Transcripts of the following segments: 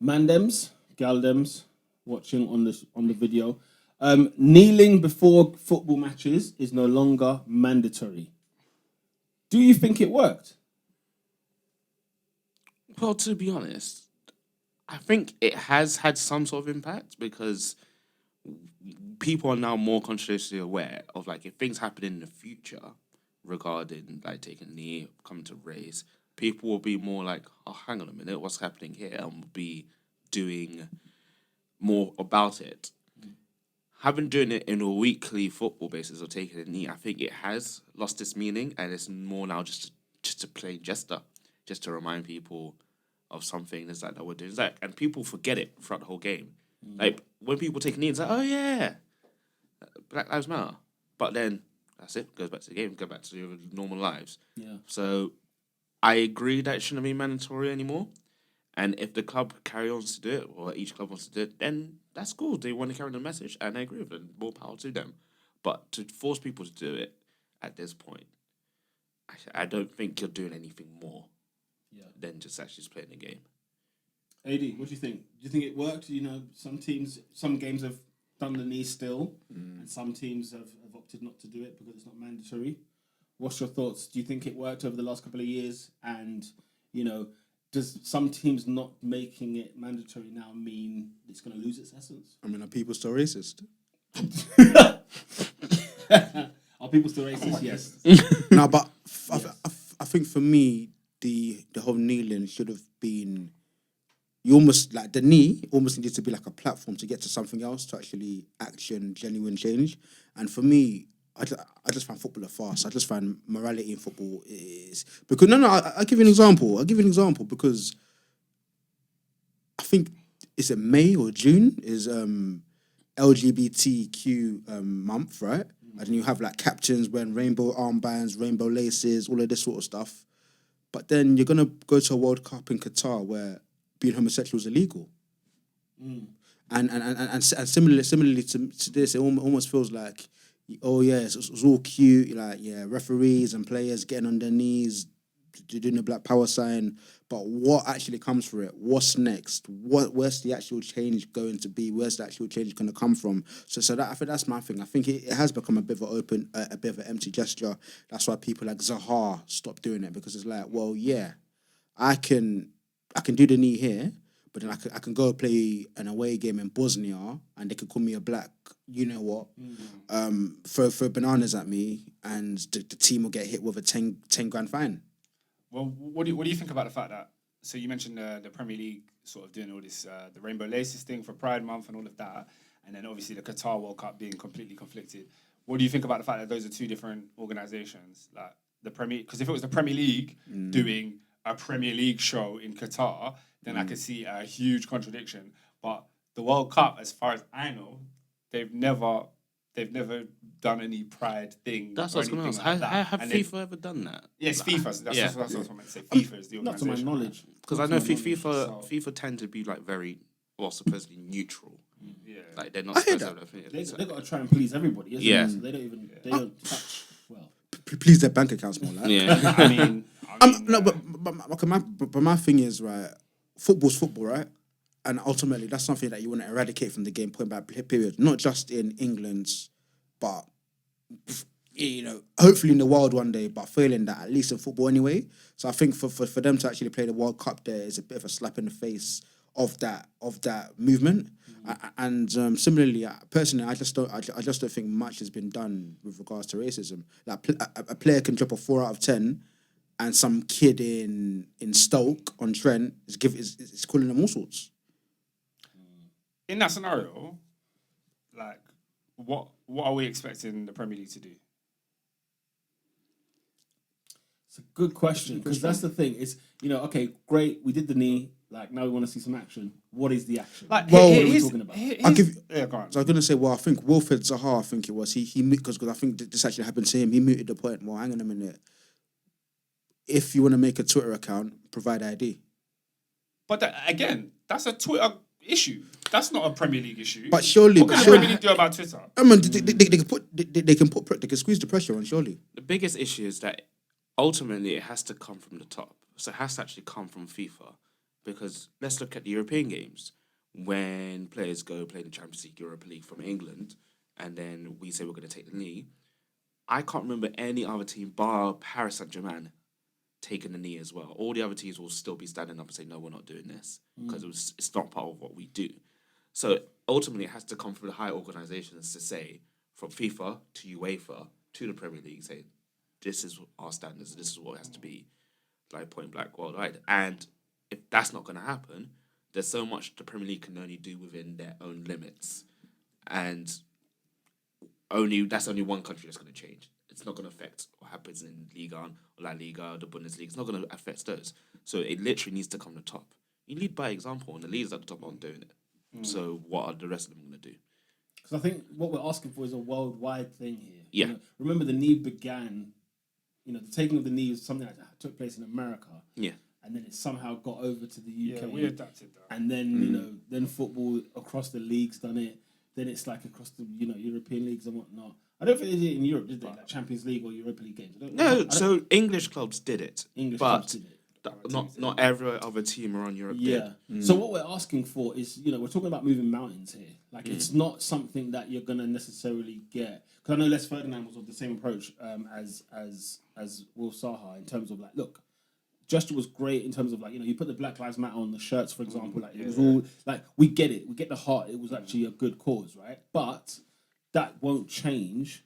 Mandems, Galdems, watching on the video. Kneeling before football matches is no longer mandatory. Do you think it worked? Well, to be honest, I think it has had some sort of impact because people are now more consciously aware of like if things happen in the future regarding like taking a knee, coming to raise, people will be more like, oh, hang on a minute, what's happening here? And will be doing more about it. Having doing it in a weekly football basis or taking a knee, I think it has lost its meaning and it's more now just a plain gesture, just to remind people of something that's like that we're doing. It's like, and people forget it throughout the whole game. Like when people take a knee, it's like, oh yeah, Black Lives Matter. But then that's it. Goes back to the game. Go back to your normal lives. Yeah. So I agree that it shouldn't be mandatory anymore. And if the club carry on to do it, or each club wants to do it, then that's cool. They want to carry on the message, and I agree with them. More power to them. But to force people to do it at this point, I don't think you're doing anything more than just actually just playing the game. AD, what do you think? Do you think it worked? You know, some games have done the knee still, and some teams have opted not to do it because it's not mandatory. What's your thoughts? Do you think it worked over the last couple of years? And, you know, does some teams not making it mandatory now mean it's going to lose its essence? I mean, are people still racist? Are people still racist? Yes. No, but I think for me, the whole kneeling should have been. You almost like the knee almost needed to be like a platform to get to something else to actually action genuine change. And for me, I just find football a farce. I just find morality in football is because I'll give you an example. Because I think it's in May or June is LGBTQ month, right? And then you have like captains wearing rainbow armbands, rainbow laces, all of this sort of stuff. But then you're gonna go to a World Cup in Qatar where being homosexual is illegal. And similarly to this, it almost feels like, oh yeah, it's all cute, like yeah, referees and players getting on their knees, doing the Black Power sign, but what actually comes for it? What's next? Where's the actual change going to be? Where's the actual change going to come from? So that I think that's my thing. I think it has become a bit of a bit of an empty gesture. That's why people like Zaha stopped doing it because it's like, well, yeah, I can do the knee here, but then I can go play an away game in Bosnia and they could call me a black, you know what, throw bananas at me and the team will get hit with a 10 grand fine. Well, what do you think about the fact that, so you mentioned the Premier League sort of doing all this, the Rainbow Laces thing for Pride Month and all of that, and then obviously the Qatar World Cup being completely conflicted. What do you think about the fact that those are two different organisations? Like the Premier, because if it was the Premier League doing a Premier League show in Qatar, then I could see a huge contradiction. But the World Cup, as far as I know, they've never done any pride thing. That's what I was going to ask. Have FIFA ever done that? Yes, FIFA. That's what I meant to say. FIFA is the organisation. Not to my knowledge. Because I know FIFA tend to be like very, well, supposedly neutral. Yeah. Like they're not supposed to have They got to try and please everybody, isn't it? So they don't even, they don't touch, well. Please their bank accounts more, like. Yeah. I mean no, but my thing is, right, football's football, right? And ultimately, that's something that you want to eradicate from the game, point blank period. Not just in England, but, you know, hopefully in the world one day, but failing that, at least in football anyway. So I think for them to actually play the World Cup there is a bit of a slap in the face of that movement. And similarly, personally, I just don't think much has been done with regards to racism. Like a player can drop a 4 out of 10, and some kid in Stoke on Trent is calling them all sorts. in that scenario, like, what are we expecting the Premier League to do? It's a good question because that's the thing. It's, you know, okay, great, we did the knee. Like, now we want to see some action. What is the action? Like, what are we talking about? I'll give. Yeah, go on. So I was gonna say, well, I think Wilfred Zaha, I think it was he because I think this actually happened to him. He mooted the point. Well, hang on a minute. If you want to make a Twitter account, provide ID. But again, that's a Twitter issue. That's not a Premier League issue. But surely, what can the Premier League do about Twitter? I mean, they can squeeze the pressure on. Surely, The biggest issue is that ultimately it has to come from the top. So it has to actually come from FIFA. because let's look at the European games. When players go play the Champions League, Europa League from England, and then we say we're going to take the knee, I can't remember any other team bar Paris Saint-Germain taking the knee as well. All the other teams will still be standing up and say, no, we're not doing this because it's not part of what we do. So ultimately, it has to come from the higher organisations to say, from FIFA to UEFA to the Premier League, say, this is our standards, this is what it has to be, like point blank worldwide. And if that's not going to happen, there's so much the Premier League can only do within their own limits. And that's only one country that's going to change. It's not going to affect what happens in Liga or La Liga or the Bundesliga. It's not going to affect those. So it literally needs to come to the top. You lead by example, and the leaders at the top aren't doing it. So what are the rest of them going to do? Because I think what we're asking for is a worldwide thing here. Yeah. You know, remember, the knee began, the taking of the knee was something that took place in America. Yeah. And then it somehow got over to the UK. Yeah, we adapted that. And then, then football across the leagues done it. Then it's like across the, European leagues and whatnot. I don't think they did it in Europe, did they? Like Champions League or Europa League games. So English clubs did it. English but clubs did it. Not every other team around Europe Yeah. did. So what we're asking for is, we're talking about moving mountains here. Like, it's not something that you're going to necessarily get. Because I know Les Ferdinand was of the same approach as Will Saha in terms of, like, look, gesture was great in terms of, like, you put the Black Lives Matter on the shirts, for example. Like, it was all, like, we get it. We get the heart. It was actually a good cause, right? But that won't change.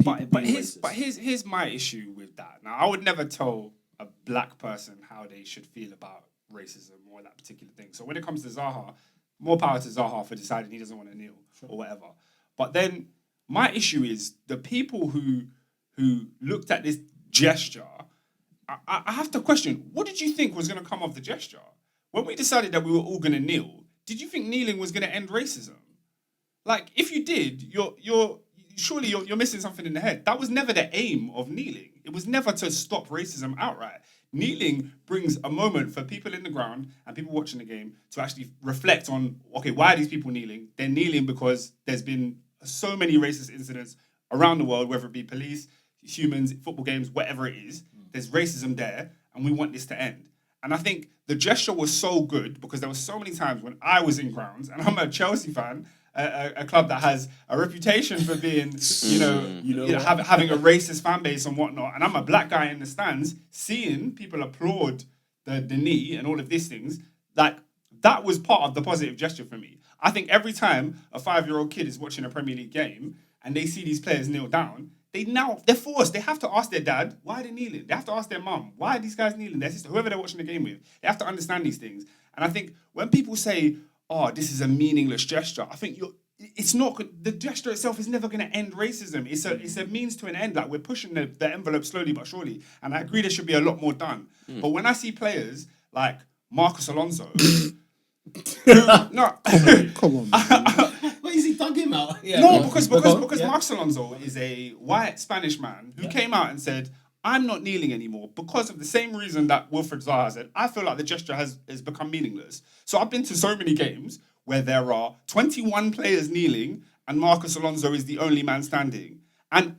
But here's my issue with that. Now, I would never tell a black person how they should feel about racism or that particular thing. So when it comes to Zaha, more power to Zaha for deciding he doesn't want to kneel or whatever. But then my issue is the people who looked at this gesture. I have to question, what did you think was going to come of the gesture? When we decided that we were all going to kneel, did you think kneeling was going to end racism? Like, if you did, you're missing something in the head. That was never the aim of kneeling. It was never to stop racism outright. Kneeling brings a moment for people in the ground and people watching the game to actually reflect on, okay, why are these people kneeling? They're kneeling because there's been so many racist incidents around the world, whether it be police, humans, football games, whatever it is. There's racism there, and we want this to end. And I think the gesture was so good because there were so many times when I was in grounds, and I'm a Chelsea fan, a club that has a reputation for being, having a racist fan base and whatnot. And I'm a black guy in the stands, seeing people applaud the knee and all of these things. Like, that was part of the positive gesture for me. I think every time a 5-year-old kid is watching a Premier League game and they see these players kneel down, they're forced. They have to ask their dad, why are they kneeling? They have to ask their mum, why are these guys kneeling? Their sister, whoever they're watching the game with. They have to understand these things. And I think when people say, oh, this is a meaningless gesture, I think it's not. The gesture itself is never going to end racism. It's a means to an end. Like, we're pushing the envelope slowly but surely. And I agree there should be a lot more done. But when I see players like Marcos Alonso, Come on, man. What is he dug him out? Yeah, no, because Marcos Alonso is a white Spanish man who came out and said, I'm not kneeling anymore because of the same reason that Wilfred Zaha said. I feel like the gesture has become meaningless. So I've been to so many games where there are 21 players kneeling and Marcos Alonso is the only man standing. And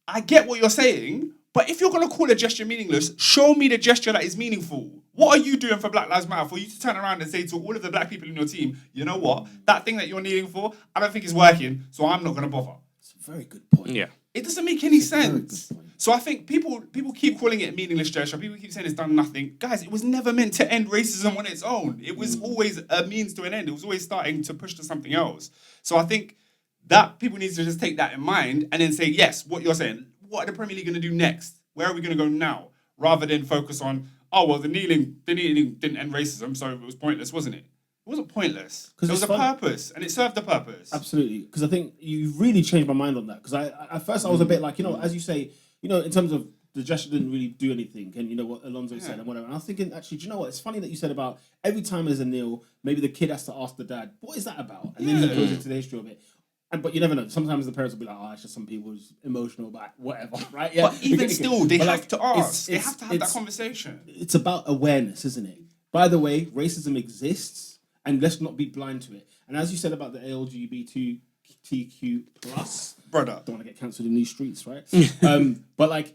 I get what you're saying, but if you're going to call a gesture meaningless, show me the gesture that is meaningful. What are you doing for Black Lives Matter for you to turn around and say to all of the black people in your team, you know what, that thing that you're kneeling for, I don't think is working, so I'm not going to bother. It's a very good point. Yeah. It doesn't make any sense. So I think people keep calling it a meaningless gesture. People keep saying it's done nothing. Guys, it was never meant to end racism on its own. It was always a means to an end. It was always starting to push to something else. So I think that people need to just take that in mind and then say, yes, what you're saying, what are the Premier League going to do next? Where are we going to go now? Rather than focus on, oh, well, the kneeling didn't end racism, so it was pointless, wasn't it? It wasn't pointless. There was a purpose, and it served the purpose. Absolutely, because I think you really changed my mind on that. Because at first I was a bit like, as you say, in terms of the gesture didn't really do anything, and what Alonso said and whatever. And I was thinking, actually, do you know what? It's funny that you said about every time there's a kneel, maybe the kid has to ask the dad, what is that about? And then he goes into the history of it. But you never know. Sometimes the parents will be like, oh, it's just some people's emotional, but whatever, right? Yeah. But even still, they have to ask. They have to have that conversation. It's about awareness, isn't it? By the way, racism exists, and let's not be blind to it. And as you said about the LGBTQ plus, brother, don't want to get cancelled in these streets, right? But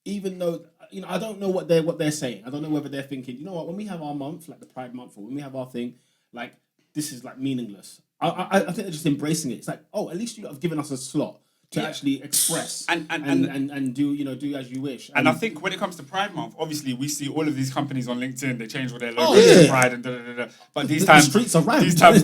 even though you know, I don't know what they're saying. I don't know whether they're thinking, you know what, when we have our month, like the Pride Month, or when we have our thing, like this is like meaningless. I think they're just embracing it. It's like, oh, at least you have given us a slot to actually express and do, you know, do as you wish. And I think when it comes to Pride Month, obviously we see all of these companies on LinkedIn. They change all their Oh, logos to yeah. Pride and da da da da. But these The times, streets are rammed. these times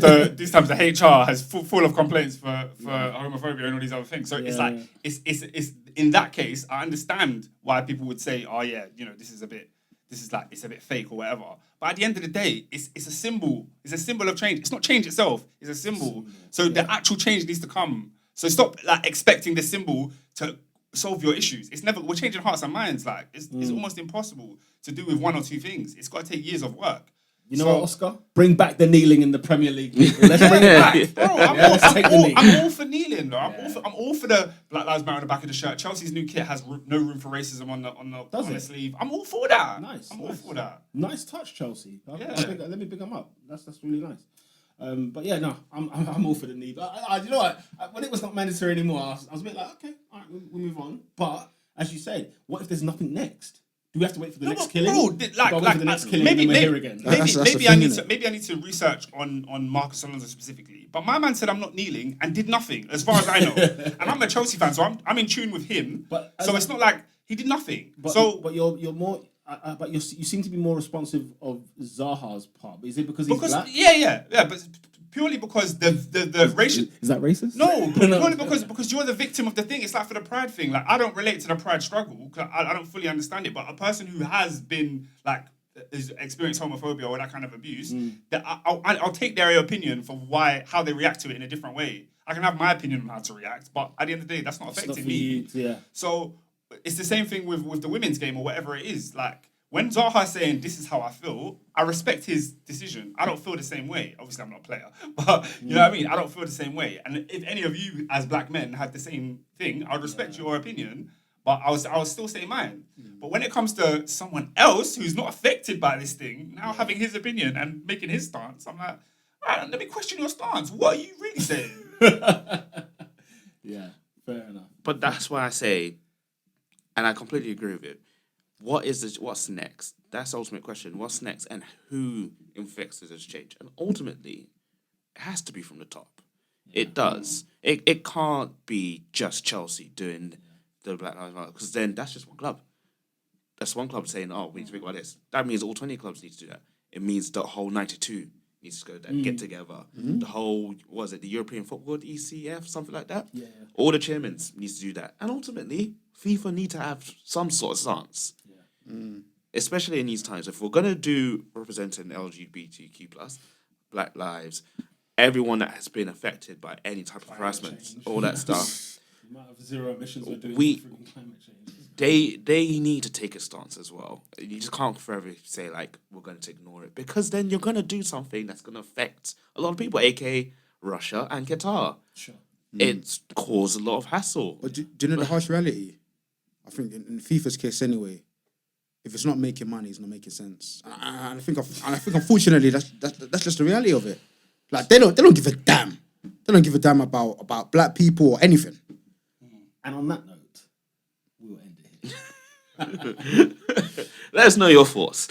the HR has full of complaints for homophobia and all these other things. So it's Yeah. like it's in that case, I understand why people would say, oh yeah, you know, it's a bit fake or whatever. But at the end of the day, it's a symbol. It's a symbol of change. It's not change itself. It's a symbol. So the actual change needs to come. So stop like expecting the symbol to solve your issues. It's never. We're changing hearts and minds. Like it's almost impossible to do with one or two things. It's got to take years of work. You know what, Oscar? Bring back the kneeling in the Premier League. Let's bring it back. Bro, let's take the lead. I'm all for kneeling, though. I'm all for the Black Lives Matter on the back of the shirt. Chelsea's new kit has no room for racism on the sleeve. I'm all for that. Nice. I'm all for that. Nice touch, Chelsea. Yeah. Let me pick them up. That's really nice. But yeah, no, I'm all for the knee. But you know what? When it was not mandatory anymore, I was a bit like, okay, all right, we'll move on. But as you said, what if there's nothing next? Do we have to wait for the next killing? Bro, Gotta wait for the next killing and then we're here again. That's the maybe thing, innit? maybe I need to research on Marcus Alonso specifically. But my man said I'm not kneeling and did nothing, as far as I know. And I'm a Chelsea fan, so I'm in tune with him. But so it's not like he did nothing. But you're more. But you seem to be more responsive of Zaha's part. Is it because he's black? Yeah, but purely because the racial. Is that racist? No, purely because you're the victim of the thing. It's like for the Pride thing. Like I don't relate to the Pride struggle. 'Cause I don't fully understand it. But a person who has been like has experienced homophobia or that kind of abuse, that I'll take their opinion for how they react to it in a different way. I can have my opinion on how to react, but at the end of the day, that's not It's not affecting for me. you, yeah. So it's the same thing with the women's game or whatever it is. Like when Zaha's saying this is how I feel, I respect his decision. I don't feel the same way. Obviously, I'm not a player, but you know what I mean. I don't feel the same way. And if any of you as black men had the same thing, I'd respect your opinion, but I was still say mine. But when it comes to someone else who's not affected by this thing, now having his opinion and making his stance, I'm like, all right, let me question your stance. What are you really saying? Yeah, fair enough. But that's why I say, and I completely agree with it. What's next? That's the ultimate question. What's next, and who infects this change? And ultimately, it has to be from the top. It does. It can't be just Chelsea doing the Black Lives Matter, because then that's just one club. That's one club saying, "Oh, we need to think about this." That means all 20 clubs need to do that. It means the whole 92 needs to go there, get together. The whole the European Football, the ECF, something like that. Yeah. All the chairmen need to do that, and ultimately, FIFA need to have some sort of stance. Especially in these times, if we're gonna do representing LGBTQ plus, Black lives, everyone that has been affected by any type of harassment, change. all that stuff, The amount of zero emissions we're doing We- for freaking climate change. they need to take a stance as well. You just can't forever say like we're going to ignore it, because then you're gonna do something that's gonna affect a lot of people, aka Russia and Qatar. Sure. It's caused a lot of hassle. But do you know the harsh reality? I think in FIFA's case anyway, if it's not making money, it's not making sense. And I think unfortunately that's just the reality of it. Like they don't give a damn. They don't give a damn about black people or anything. And on that note, we'll end it here. Let us know your thoughts.